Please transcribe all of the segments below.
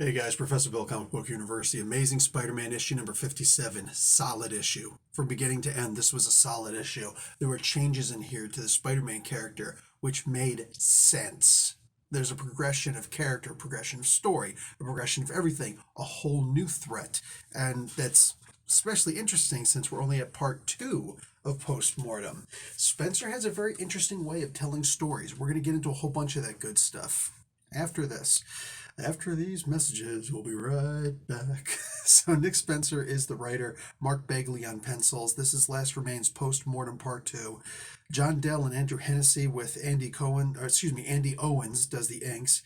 Hey guys, Professor Bill, Comic Book University. Amazing Spider-Man issue number 57. Solid issue. From beginning to end, this was a solid issue. There were changes in here to the Spider-Man character which made sense. There's a progression of character, progression of story, a progression of everything, a whole new threat. And that's especially interesting since we're only at part 2 of Postmortem. Spencer has a very interesting way of telling stories. We're going to get into a whole bunch of that good stuff after this. After these messages, we'll be right back. So Nick Spencer is the writer, Mark Bagley on pencils. This is Last Remains Postmortem Part 2. John Dell and Andrew Hennessy with Andy Owens does the inks.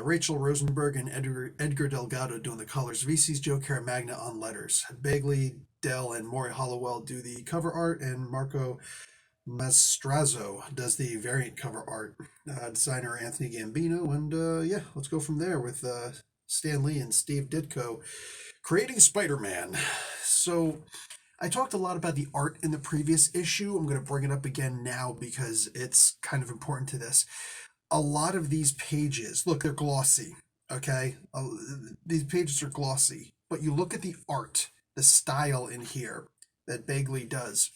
Rachel Rosenberg and Edgar Delgado doing the colors. VC's Joe Caramagna on letters. Bagley, Dell, and Maury Hollowell do the cover art, and Marco Mastrazzo does the variant cover art. Designer Anthony Gambino, and yeah, let's go from there with Stan Lee and Steve Ditko creating Spider-Man. So I talked a lot about the art in the previous issue. I'm going to bring it up again now because it's kind of important to this. A lot of these pages, look, they're glossy, okay? These pages are glossy, but you look at the art, the style in here that Bagley does.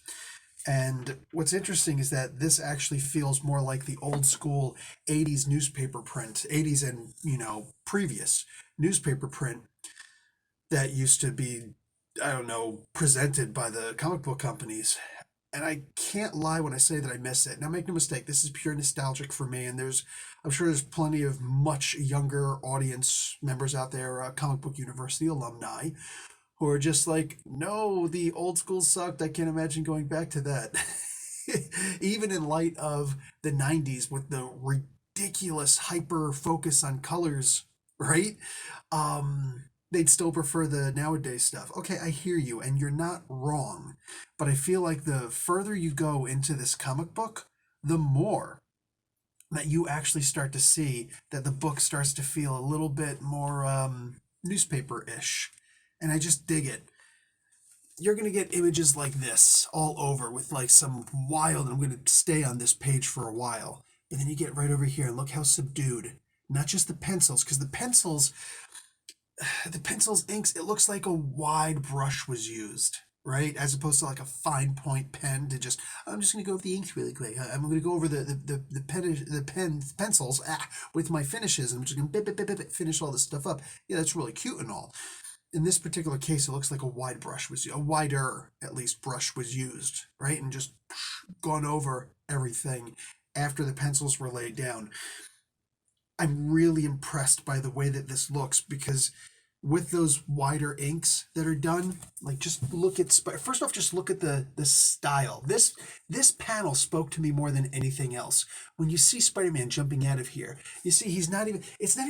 And what's interesting is that this actually feels more like the old school 80s newspaper print, 80s and, previous newspaper print that used to be, I don't know, presented by the comic book companies. And I can't lie when I say that I miss it. Now, make no mistake, this is pure nostalgic for me, and I'm sure there's plenty of much younger audience members out there, Comic Book University alumni, who are just like, no, the old school sucked. I can't imagine going back to that. Even in light of the 90s with the ridiculous hyper focus on colors, right? They'd still prefer the nowadays stuff. Okay, I hear you, and you're not wrong. But I feel like the further you go into this comic book, the more that you actually start to see that the book starts to feel a little bit more newspaper-ish. And I just dig it. You're going to get images like this all over with like some wild, and I'm going to stay on this page for a while. And then you get right over here and look how subdued. Not just the pencils, because the pencils inks, it looks like a wide brush was used, right? As opposed to like a fine point pen to just, I'm just going to go over the inks really quick. I'm going to go over the pencils with my finishes. And I'm just going to finish all this stuff up. Yeah, that's really cute and all. In this particular case, it looks like a wider, at least, brush was used, right? And just gone over everything after the pencils were laid down. I'm really impressed by the way that this looks because with those wider inks that are done, like just look at, first off, just look at the style. This panel spoke to me more than anything else. When you see Spider-Man jumping out of here, you see it's not even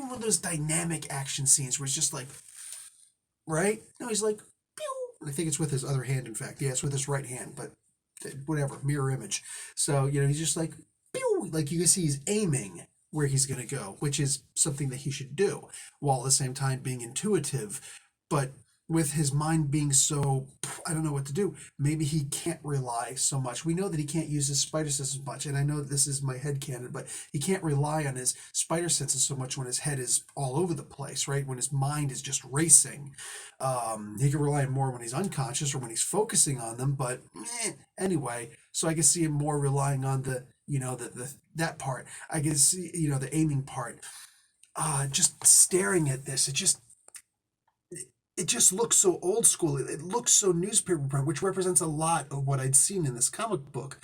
one of those dynamic action scenes where it's just like, right? No, he's like, pew! I think it's with his other hand, in fact. Yeah, it's with his right hand, but whatever, mirror image. So, he's just like, pew! Like you can see he's aiming where he's going to go, which is something that he should do, while at the same time being intuitive. But with his mind being so, I don't know what to do, maybe he can't rely so much. We know that he can't use his spider senses much, and I know that this is my headcanon, but he can't rely on his spider senses so much when his head is all over the place, right? When his mind is just racing. He can rely on more when he's unconscious or when he's focusing on them, but anyway, so I can see him more relying on that part. I can see, the aiming part. Just staring at this, it just looks so old school. It looks so newspaper print, which represents a lot of what I'd seen in this comic book.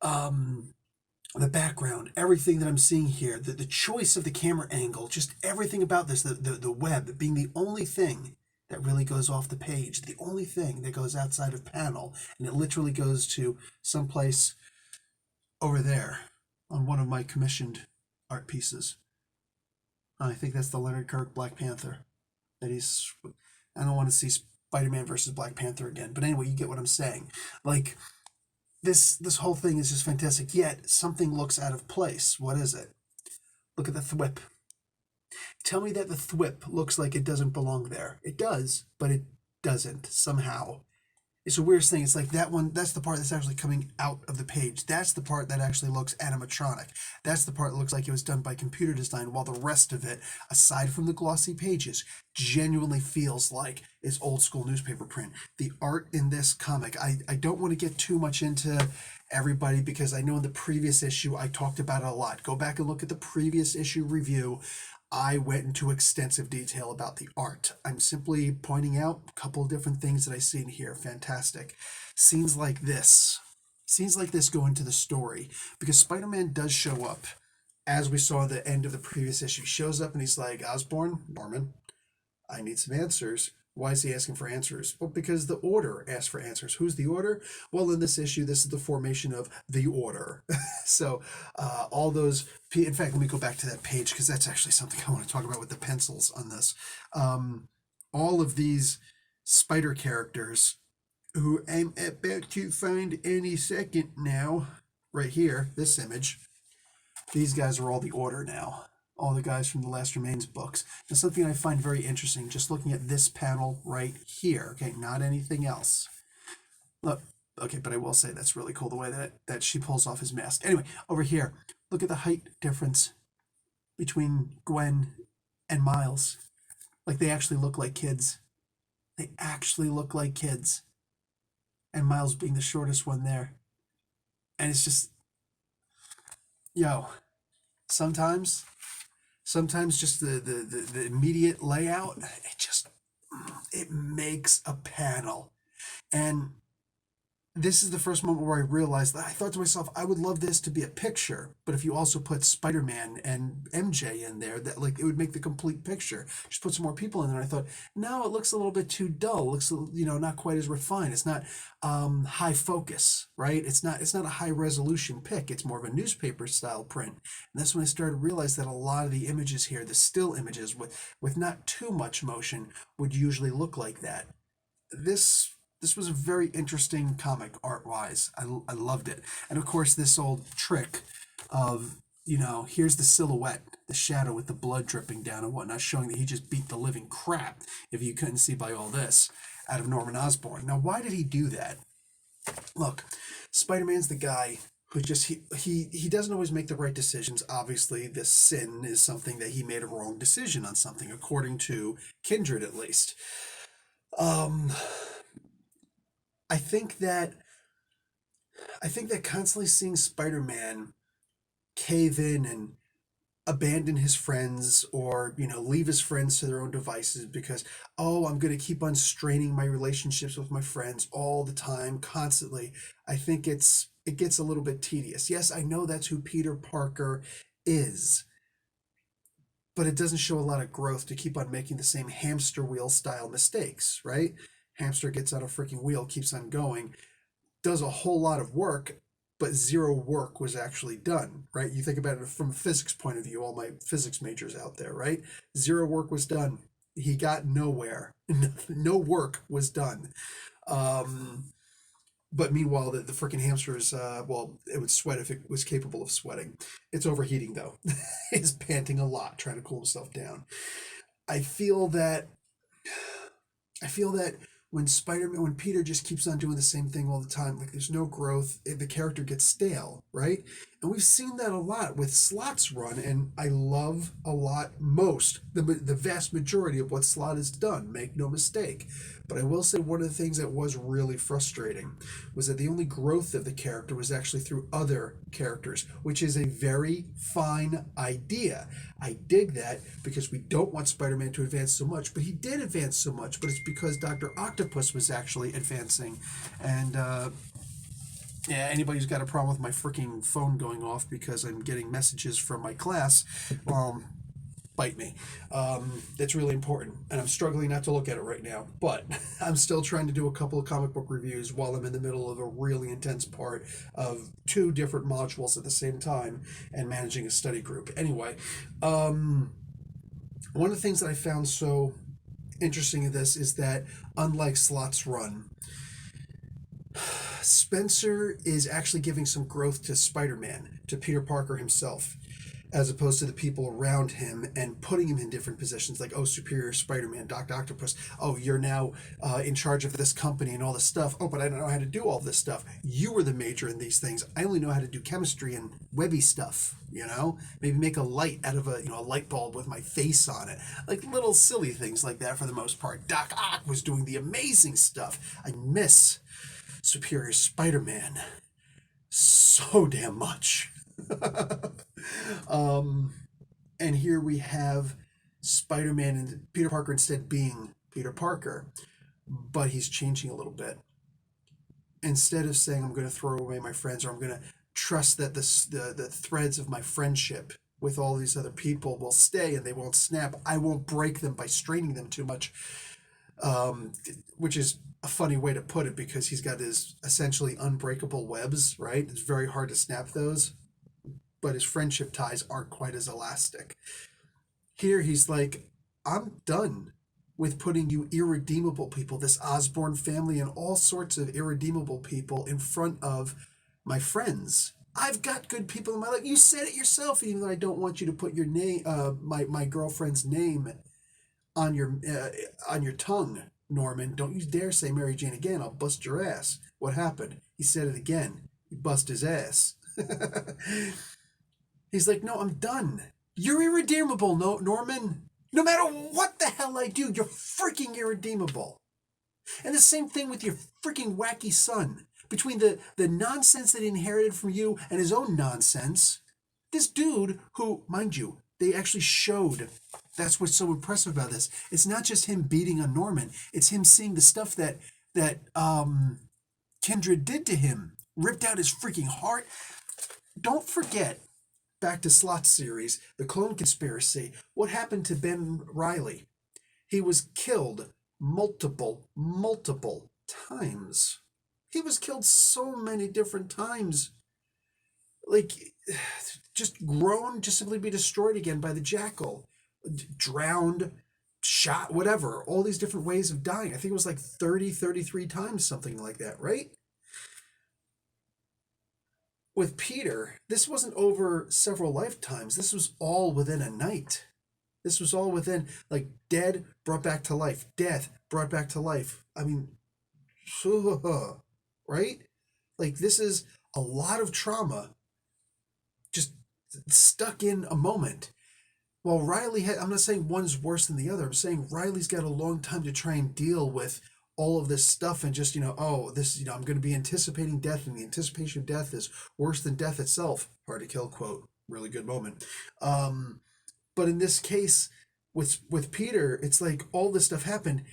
The background, everything that I'm seeing here, the choice of the camera angle, just everything about this, the web being the only thing that really goes off the page, the only thing that goes outside of panel, and it literally goes to someplace over there on one of my commissioned art pieces. I think that's the Leonard Kirk Black Panther. I don't want to see Spider-Man versus Black Panther again. But anyway, you get what I'm saying. Like, this whole thing is just fantastic. Yet, something looks out of place. What is it? Look at the thwip. Tell me that the thwip looks like it doesn't belong there. It does, but it doesn't, somehow. it's a weird thing. It's like that one, that's the part that's actually coming out of the page. That's the part that actually looks animatronic. That's the part that looks like it was done by computer design, while the rest of it, aside from the glossy pages, genuinely feels like it's old school newspaper print. The art in this comic, I don't want to get too much into everybody because I know in the previous issue I talked about it a lot. Go back and look at the previous issue review. I went into extensive detail about the art. I'm simply pointing out a couple of different things that I see in here. Fantastic. Scenes like this. Scenes like this go into the story because Spider-Man does show up, as we saw at the end of the previous issue. He shows up and he's like, Osborn, Norman, I need some answers. Why is he asking for answers? Well, because the Order asked for answers. Who's the Order? Well, in this issue, this is the formation of the Order. So all those, in fact, let me go back to that page because that's actually something I want to talk about with the pencils on this. All of these spider characters who I'm about to find any second now, right here, this image, these guys are all the Order now. All the guys from the Last Remains books. Now, something I find very interesting, just looking at this panel right here, okay, not anything else. Look, okay, but I will say that's really cool, the way that she pulls off his mask. Anyway, over here, look at the height difference between Gwen and Miles. Like, they actually look like kids. They actually look like kids. And Miles being the shortest one there. And it's just, yo, sometimes just the immediate layout, it makes a panel. And this is the first moment where I realized that I thought to myself, I would love this to be a picture, but if you also put Spider-Man and MJ in there, that like it would make the complete picture. Just put some more people in there. I thought, no, it looks a little bit too dull. It looks, not quite as refined. It's not high focus, right? It's not a high resolution pic. It's more of a newspaper style print. And that's when I started to realize that a lot of the images here, the still images with not too much motion, would usually look like that. This was a very interesting comic art-wise. I loved it. And of course, this old trick of, here's the silhouette, the shadow with the blood dripping down and whatnot, showing that he just beat the living crap, if you couldn't see by all this, out of Norman Osborn. Now, why did he do that? Look, Spider-Man's the guy who just, he doesn't always make the right decisions. Obviously, this sin is something that he made a wrong decision on something, according to Kindred at least. I think that constantly seeing Spider-Man cave in and abandon his friends, or leave his friends to their own devices because, I'm going to keep on straining my relationships with my friends all the time, constantly. I think it gets a little bit tedious. Yes, I know that's who Peter Parker is, but it doesn't show a lot of growth to keep on making the same hamster wheel style mistakes, right? Hamster gets on a freaking wheel, keeps on going, does a whole lot of work, but zero work was actually done, right? You think about it from a physics point of view, all my physics majors out there, right? Zero work was done. He got nowhere. No work was done. But meanwhile, the freaking hamster is, it would sweat if it was capable of sweating. It's overheating, though. It's panting a lot, trying to cool himself down. I feel that when Peter just keeps on doing the same thing all the time, like there's no growth, the character gets stale, right? And we've seen that a lot with Slott's run, and I love a lot, the vast majority of what Slott has done, make no mistake. But I will say one of the things that was really frustrating was that the only growth of the character was actually through other characters, which is a very fine idea. I dig that because we don't want Spider-Man to advance so much, but he did advance so much, but it's because Dr. Octopus was actually advancing. And yeah, anybody who's got a problem with my freaking phone going off because I'm getting messages from my class, bite me. It's really important, and I'm struggling not to look at it right now, but I'm still trying to do a couple of comic book reviews while I'm in the middle of a really intense part of 2 different modules at the same time and managing a study group. Anyway, one of the things that I found so interesting in this is that, unlike Slott's run, Spencer is actually giving some growth to Spider-Man, to Peter Parker himself. as opposed to the people around him and putting him in different positions like, oh, Superior Spider-Man, Dr. Octopus, oh, you're now in charge of this company and all this stuff. Oh, but I don't know how to do all this stuff. You were the major in these things. I only know how to do chemistry and webby stuff, maybe make a light out of a light bulb with my face on it, like little silly things like that. For the most part, Doc Ock was doing the amazing stuff. I miss Superior Spider-Man so damn much. um, and here we have Spider-Man and Peter Parker instead being Peter Parker, but he's changing a little bit. Instead of saying I'm going to throw away my friends, or I'm going to trust that the threads of my friendship with all these other people will stay and they won't snap, I won't break them by straining them too much, which is a funny way to put it because he's got his essentially unbreakable webs, right? It's very hard to snap those, but his friendship ties aren't quite as elastic. Here he's like, I'm done with putting you irredeemable people, this Osborn family and all sorts of irredeemable people in front of my friends. I've got good people in my life. You said it yourself, even though I don't want you to put your name, my girlfriend's name on your tongue, Norman. Don't you dare say Mary Jane again. I'll bust your ass. What happened? He said it again. He bust his ass. He's like, no, I'm done. You're irredeemable, no, Norman. No matter what the hell I do, you're freaking irredeemable. And the same thing with your freaking wacky son. Between the nonsense that he inherited from you and his own nonsense, this dude who, mind you, they actually showed, that's what's so impressive about this. It's not just him beating on Norman. It's him seeing the stuff that Kindred did to him. Ripped out his freaking heart. Don't forget, back to Slot's series, the Clone Conspiracy, what happened to Ben Reilly? He was killed multiple times. He was killed so many different times. Like, just grown, just simply be destroyed again by the Jackal. Drowned, shot, whatever. All these different ways of dying. I think it was like 33 times, something like that, right? With Peter, this wasn't over several lifetimes. This was all within a night. This was all within, like, dead, brought back to life. Death, brought back to life. I mean, right? Like, this is a lot of trauma just stuck in a moment. Well, Riley had, I'm not saying one's worse than the other. I'm saying Riley's got a long time to try and deal with all of this stuff and just, oh, this, I'm going to be anticipating death, and the anticipation of death is worse than death itself. Hard to kill quote. Really good moment. But in this case, with Peter, it's like all this stuff happened.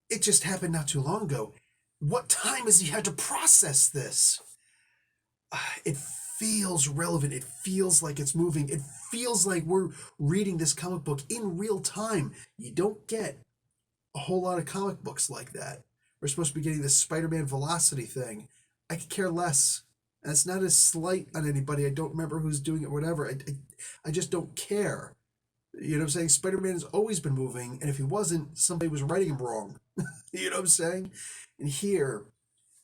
It just happened not too long ago. What time has he had to process this? It feels relevant. It feels like it's moving. It feels like we're reading this comic book in real time. You don't get a whole lot of comic books like that. We're supposed to be getting this Spider-Man velocity thing. I could care less. And it's not a slight on anybody. I don't remember who's doing it, whatever. I just don't care. You know what I'm saying? Spider-Man has always been moving, and if he wasn't, somebody was writing him wrong. You know what I'm saying? And here,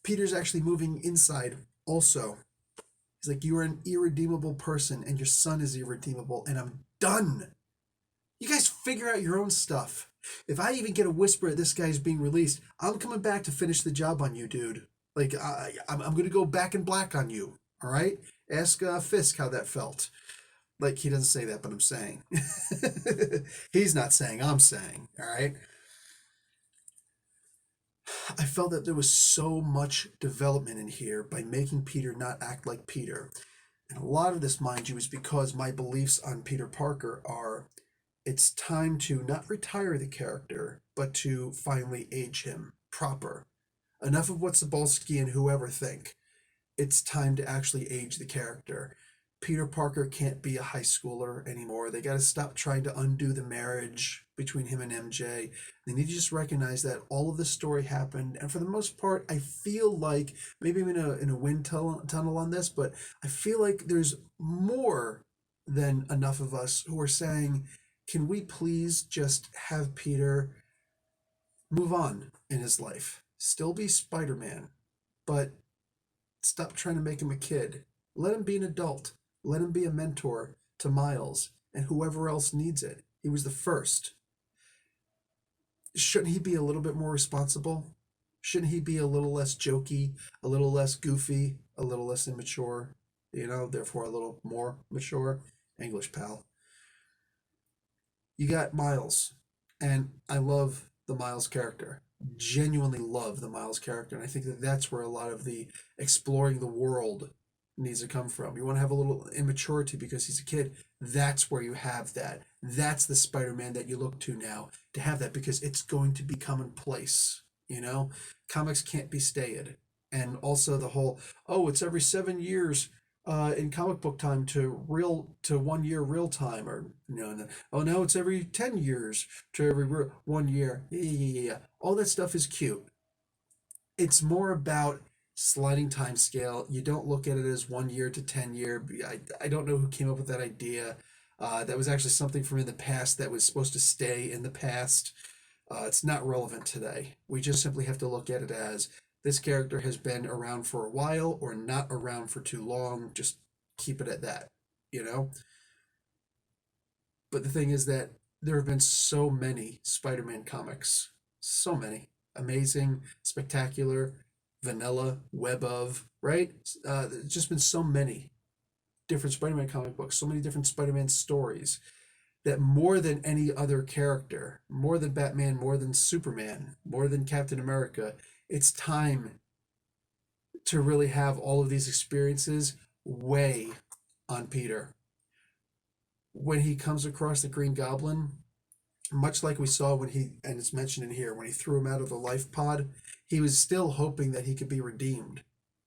Peter's actually moving inside also. He's like, you are an irredeemable person, and your son is irredeemable, and I'm done. You guys figure out your own stuff. If I even get a whisper that this guy's being released, I'm coming back to finish the job on you, dude. Like, I'm going to go back in black on you, all right? Ask Fisk how that felt. Like, he doesn't say that, but I'm saying. He's not saying, I'm saying, all right? I felt that there was so much development in here by making Peter not act like Peter. And a lot of this, mind you, is because my beliefs on Peter Parker are it's time to not retire the character, but to finally age him proper. Enough of what Cebulski and whoever think. It's time to actually age the character. Peter Parker can't be a high schooler anymore. They got to stop trying to undo the marriage between him and MJ. They need to just recognize that all of this story happened. And for the most part, I feel like, maybe I'm in a wind tunnel on this, but I feel like there's more than enough of us who are saying, can we please just have Peter move on in his life? Still be Spider-Man, but stop trying to make him a kid. Let him be an adult. Let him be a mentor to Miles and whoever else needs it. He was the first. Shouldn't he be a little bit more responsible? Shouldn't he be a little less jokey, a little less goofy, a little less immature, therefore a little more mature? English, pal. You got Miles, and I love the Miles character. Genuinely love the Miles character, and I think that that's where a lot of the exploring the world needs to come from. You want to have a little immaturity because he's a kid. That's where you have that. That's the Spider-Man that you look to now to have that because it's going to be commonplace. Comics can't be stayed, and also the whole it's every 7 years in comic book time to 1 year real time, or no, oh now it's every 10 years to every 1 year. Yeah. All that stuff is cute. It's more about sliding time scale. You don't look at it as 1 year to 10 year. I don't know who came up with that idea. That was actually something from in the past that was supposed to stay in the past. It's not relevant today. We just simply have to look at it as this character has been around for a while or not around for too long. Just keep it at that, you know? But the thing is that there have been so many Spider Man comics. So many. Amazing, spectacular, vanilla, web of, right? There's just been so many different Spider Man comic books, so many different Spider Man stories that more than any other character, more than Batman, more than Superman, more than Captain America, it's time to really have all of these experiences weigh on Peter. When he comes across the Green Goblin, much like we saw when and it's mentioned in here, when he threw him out of the life pod, he was still hoping that he could be redeemed.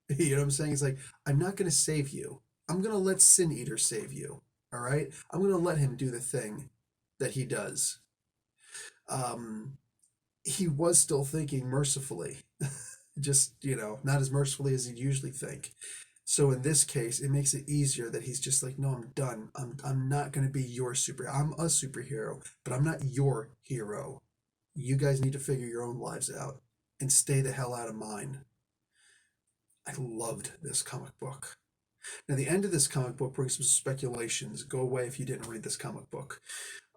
You know what I'm saying? He's like, I'm not going to save you. I'm going to let Sin Eater save you. All right? I'm going to let him do the thing that he does. He was still thinking mercifully, just, not as mercifully as he'd usually think. So in this case, it makes it easier that he's just like, no, I'm done. I'm not going to be your superhero. I'm a superhero, but I'm not your hero. You guys need to figure your own lives out and stay the hell out of mine. I loved this comic book. Now, the end of this comic book brings some speculations. Go away if you didn't read this comic book.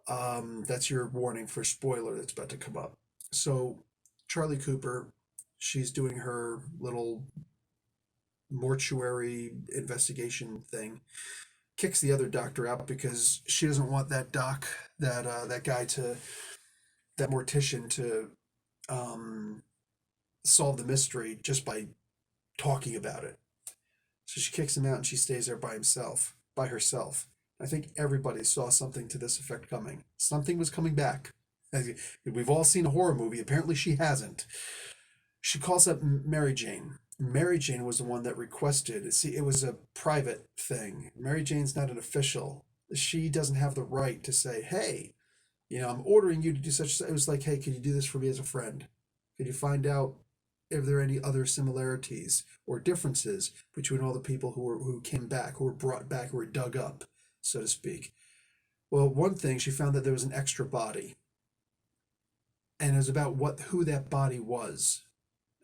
That's your warning for spoiler that's about to come up. So, Charlie Cooper, she's doing her little mortuary investigation thing, kicks the other doctor out because she doesn't want that that guy that mortician to solve the mystery just by talking about it. So she kicks him out and she stays there by herself. I think everybody saw something to this effect coming. Something was coming back. We've all seen a horror movie. Apparently she hasn't. She calls up Mary Jane. Mary Jane was the one that requested. See, it was a private thing. Mary Jane's not an official. She doesn't have the right to say, hey, I'm ordering you to do such. It was like, hey, can you do this for me as a friend? Could you find out if there are any other similarities or differences between all the people who came back, who were brought back, who were dug up, so to speak? Well, one thing, she found that there was an extra body. And it was about who that body was.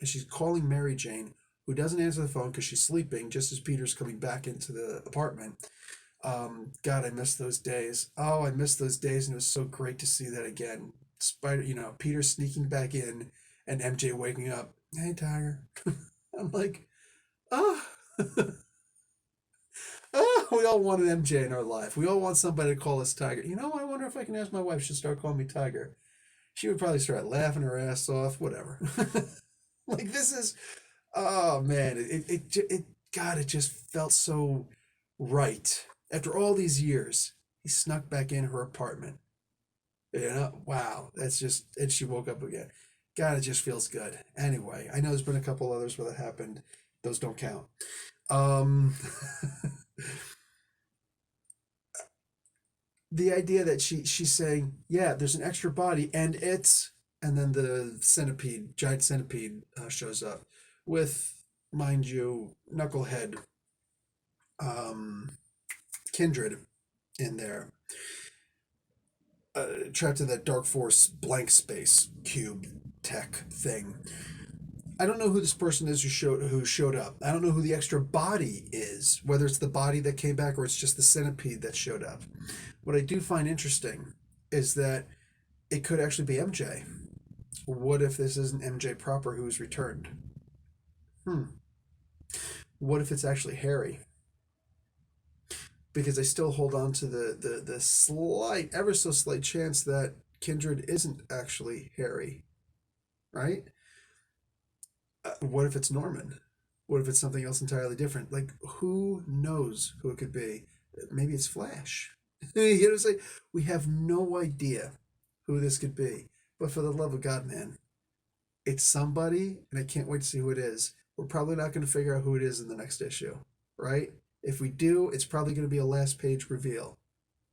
And she's calling Mary Jane, who doesn't answer the phone because she's sleeping just as Peter's coming back into the apartment. God, I miss those days. Oh, I miss those days, and it was so great to see that again. Peter sneaking back in and MJ waking up. Hey, Tiger. I'm like, oh. We all want an MJ in our life. We all want somebody to call us Tiger. I wonder if I can ask my wife, she'll start calling me Tiger. She would probably start laughing her ass off, whatever. Like, this is, oh man, God, it just felt so right. After all these years, he snuck back in her apartment. Wow, that's just, and she woke up again. God, it just feels good. Anyway, I know there's been a couple others where that happened. Those don't count. The idea that she's saying, yeah, there's an extra body, and then the giant centipede shows up with, mind you, Knucklehead, Kindred in there, trapped in that Dark Force blank space cube tech thing. I don't know who this person is who showed up. I don't know who the extra body is, whether it's the body that came back or it's just the centipede that showed up. What I do find interesting is that it could actually be MJ. What if this isn't MJ proper who's returned? Hmm. What if it's actually Harry? Because I still hold on to the slight, ever so slight chance that Kindred isn't actually Harry, right? What if it's Norman? What if it's something else entirely different? Like, who knows who it could be? Maybe it's Flash. You know what I'm saying? We have no idea who this could be. But for the love of God, man, it's somebody, and I can't wait to see who it is. We're probably not going to figure out who it is in the next issue, right? If we do, it's probably going to be a last page reveal.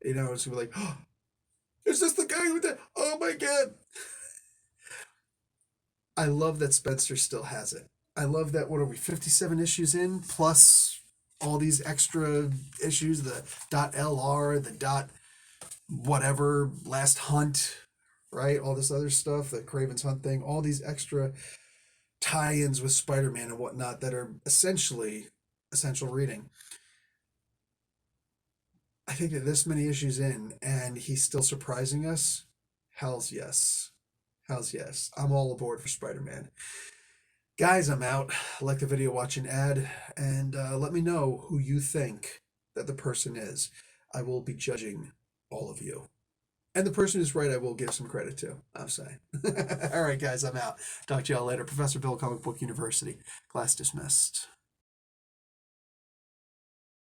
You know, it's going to be like, oh, is this the guy with the, oh my God. I love that Spencer still has it. I love that, what are we, 57 issues in, plus all these extra issues, the .lr, the dot whatever, last hunt, right? All this other stuff, the Craven's Hunt thing, all these extra tie-ins with Spider-Man and whatnot that are essentially essential reading. I think that this many issues in and he's still surprising us. Hell's yes. Hell's yes. I'm all aboard for Spider-Man. Guys, I'm out. Like the video, watch an ad, and let me know who you think that the person is. I will be judging all of you. And the person who's right, I will give some credit to, I'm saying. All right, guys, I'm out. Talk to y'all later. Professor Bill, Comic Book University. Class dismissed.